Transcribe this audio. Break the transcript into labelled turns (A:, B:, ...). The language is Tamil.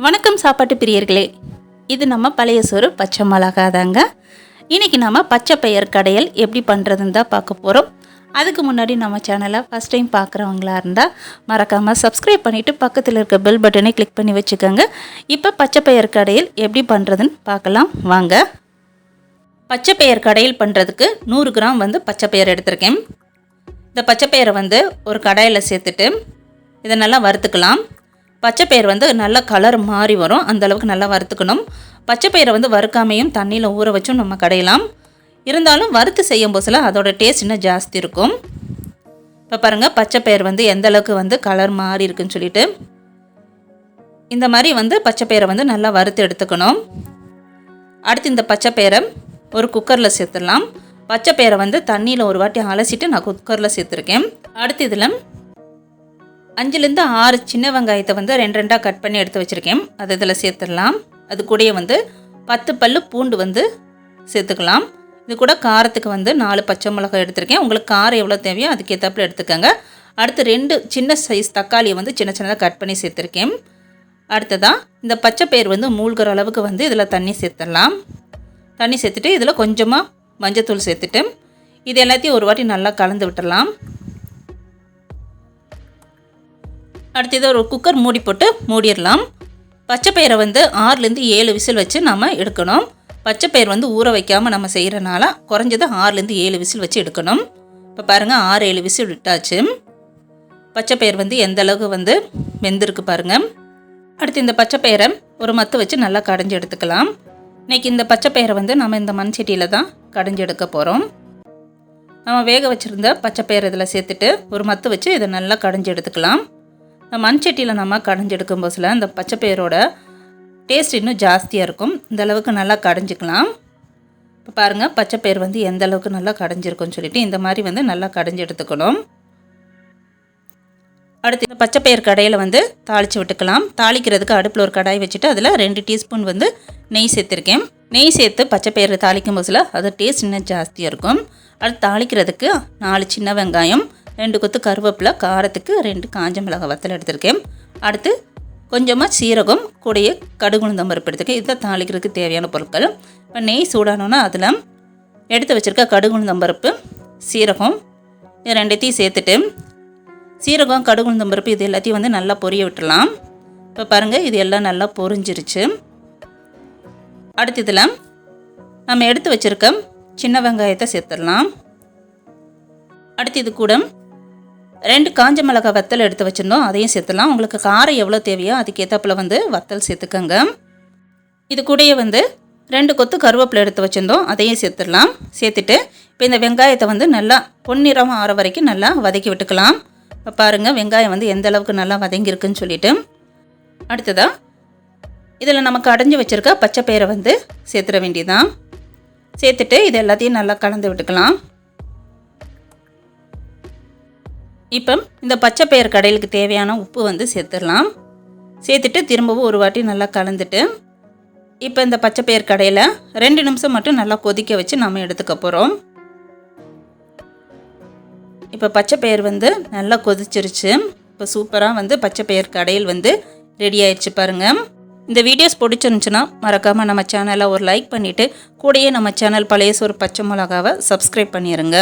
A: வணக்கம் சாப்பாட்டு பிரியர்களே, இது நம்ம பழைய சோறு பச்சை மிளகா தாங்க. இன்றைக்கி நம்ம பச்சை பயிர் கடையல் எப்படி பண்ணுறதுன்னு தான் பார்க்க போகிறோம். அதுக்கு முன்னாடி நம்ம சேனலை ஃபஸ்ட் டைம் பார்க்குறவங்களா இருந்தால் மறக்காமல் சப்ஸ்கிரைப் பண்ணிவிட்டு பக்கத்தில் இருக்க பெல் பட்டனை கிளிக் பண்ணி வச்சுக்கோங்க. இப்போ பச்சை பயிர் கடையல் எப்படி பண்ணுறதுன்னு பார்க்கலாம் வாங்க. பச்சை பயிர் கடையல் பண்ணுறதுக்கு 100 கிராம் பச்சை பயிர் எடுத்திருக்கேன். இந்த பச்சை பயிரை ஒரு கடாயில் சேர்த்துட்டு இதை நல்லா வறுத்துக்கலாம். பச்சை பயிர் நல்ல கலர் மாறி வரும், அந்தளவுக்கு நல்லா வறுத்துக்கணும். பச்சை பயிரை வறுக்காமையும் தண்ணியில் ஊற வச்சும் நம்ம கடையலாம். இருந்தாலும் வறுத்து செய்யும் போதில் அதோட டேஸ்ட் இன்னும் ஜாஸ்தி இருக்கும். இப்போ பாருங்கள், பச்சை பயிர் எந்த அளவுக்கு கலர் மாறி இருக்குன்னு சொல்லிட்டு இந்த மாதிரி பச்சை பயிரை நல்லா வறுத்து எடுத்துக்கணும். அடுத்து இந்த பச்சை பயிரை ஒரு குக்கரில் சேர்த்துடலாம். பச்சை பயிரை தண்ணியில் ஒரு வாட்டி அலசிட்டு நான் குக்கரில் சேர்த்துருக்கேன். அடுத்து இதில் 5லேருந்து 6 சின்ன வெங்காயத்தை 2 கட் பண்ணி எடுத்து வச்சுருக்கேன். அது இதில் சேர்த்துடலாம். அது கூடயே 10 பல்லு பூண்டு சேர்த்துக்கலாம். இது கூட காரத்துக்கு 4 பச்சை மிளகாய் எடுத்திருக்கேன். உங்களுக்கு காரம் எவ்வளோ தேவையோ அதுக்கேற்றாப்புல எடுத்துக்கோங்க. அடுத்து 2 சின்ன சைஸ் தக்காளியை சின்ன சின்னதாக கட் பண்ணி சேர்த்துருக்கேன். அடுத்ததாக இந்த பச்சை பயிர் மூழ்கிற அளவுக்கு இதில் தண்ணி சேர்த்துடலாம். தண்ணி சேர்த்துட்டு இதில் கொஞ்சமாக மஞ்சத்தூள் சேர்த்துட்டு இது எல்லாத்தையும் ஒரு வாட்டி நல்லா கலந்து விட்டுடலாம். அடுத்து இதை ஒரு குக்கர் மூடி போட்டு மூடிடலாம். பச்சை பயிரை 6லேருந்து 7 விசில் வச்சு நம்ம எடுக்கணும். பச்சை பயிர் ஊற வைக்காமல் நம்ம செய்கிறனால குறைஞ்சது 6லேருந்து 7 விசில் வச்சு எடுக்கணும். இப்போ பாருங்கள், 6-7 விசில் விட்டாச்சு. பச்சை பயிர் எந்த அளவுக்கு வெந்திருக்கு பாருங்கள். அடுத்து இந்த பச்சை பயிரை ஒரு மத்து வச்சு நல்லா கடைஞ்சி எடுத்துக்கலாம். இன்றைக்கி இந்த பச்சை பயிரை நம்ம இந்த மண் சட்டியில் தான் கடைஞ்சி எடுக்க போகிறோம். நம்ம வேக வச்சுருந்த பச்சை பயிர் இதில் சேர்த்துட்டு ஒரு மத்து வச்சு இதை நல்லா கடைஞ்சி எடுத்துக்கலாம். இந்த மண் சட்டியில் நம்ம கடைஞ்செடுக்கும் போதில் இந்த பச்சை பயிரோட டேஸ்ட் இன்னும் ஜாஸ்தியாக இருக்கும். இந்த அளவுக்கு நல்லா கடைஞ்சிக்கலாம். இப்போ பாருங்கள், பச்சை பயிர் எந்த அளவுக்கு நல்லா கடைஞ்சிருக்குன்னு சொல்லிட்டு இந்த மாதிரி நல்லா கடைஞ்சி எடுத்துக்கணும். அடுத்து இந்த பச்சை பயிர் கடையில் தாளித்து விட்டுக்கலாம். தாளிக்கிறதுக்கு அடுப்பில் ஒரு கடாய் வச்சுட்டு அதில் 2 டீஸ்பூன் நெய் சேர்த்துருக்கேன். நெய் சேர்த்து பச்சை பயிர் தாளிக்கும் போதில் அது டேஸ்ட் இன்னும் ஜாஸ்தியாக இருக்கும். அடுத்து தாளிக்கிறதுக்கு 4 சின்ன வெங்காயம், 2 கொத்து கருவேப்பிலை, காரத்துக்கு 2 காஞ்ச மிளகாய் வத்தல் எடுத்திருக்கேன். அடுத்து கொஞ்சமாக சீரகம், கூடையே கடுகு உளுந்தம் பருப்பு எடுத்துருக்கேன். இதுதான் தாளிக்கிறதுக்கு தேவையான பொருட்கள். இப்போ நெய் சூடானோன்னா அதில் எடுத்து வச்சுருக்க கடுகு உளுந்தம் பருப்பு, சீரகம் இது 2த்தையும் சேர்த்துட்டு சீரகம், கடுகு உளுந்தம் பருப்பு இது எல்லாத்தையும் நல்லா பொரிய விட்டுடலாம். இப்போ பாருங்கள், இது எல்லாம் நல்லா பொரிஞ்சிருச்சு. அடுத்து இதில் நம்ம எடுத்து வச்சுருக்க சின்ன வெங்காயத்தை சேர்த்துடலாம். அடுத்து இது கூட 2 காஞ்ச மிளகாய் வத்தல் எடுத்து வச்சுருந்தோம், அதையும் சேர்த்துலாம். உங்களுக்கு காரம் எவ்வளோ தேவையோ அதுக்கேற்றப்பில் வத்தல் சேர்த்துக்கோங்க. இது கூடயே 2 கொத்து கருவேப்பிலை எடுத்து வச்சுருந்தோம், அதையும் சேர்த்துடலாம். சேர்த்துட்டு இப்போ இந்த வெங்காயத்தை நல்லா பொன்னிறம் ஆற வரைக்கும் நல்லா வதக்கி விட்டுக்கலாம். இப்போ பாருங்கள், வெங்காயம் எந்த அளவுக்கு நல்லா வதங்கியிருக்குன்னு சொல்லிட்டு அடுத்ததாக இதில் நமக்கு அடைஞ்சி வச்சுருக்க பச்சை பயிரை சேர்த்துட வேண்டியதான். சேர்த்துட்டு இது எல்லாத்தையும் நல்லா கலந்து விட்டுக்கலாம். இப்போ இந்த பச்சை பயிர் கடையிலுக்கு தேவையான உப்பு சேர்த்துடலாம். சேர்த்துட்டு திரும்பவும் ஒரு வாட்டி நல்லா கலந்துட்டு இப்போ இந்த பச்சை பயிர் கடையில் 2 நிமிஷம் மட்டும் நல்லா கொதிக்க வச்சு நம்ம எடுத்துக்க போகிறோம். இப்போ பச்சை பயிர் நல்லா கொதிச்சிருச்சு. இப்போ சூப்பராக பச்சை பயிர் கடையில் ரெடி ஆயிடுச்சு பாருங்கள். இந்த வீடியோஸ் பிடிச்சிருந்துச்சுன்னா மறக்காமல் நம்ம சேனலை ஒரு லைக் பண்ணிவிட்டு கூடயே நம்ம சேனல் பழைய சோறு பச்சை மிளகாவை சப்ஸ்கிரைப் பண்ணிடுங்க.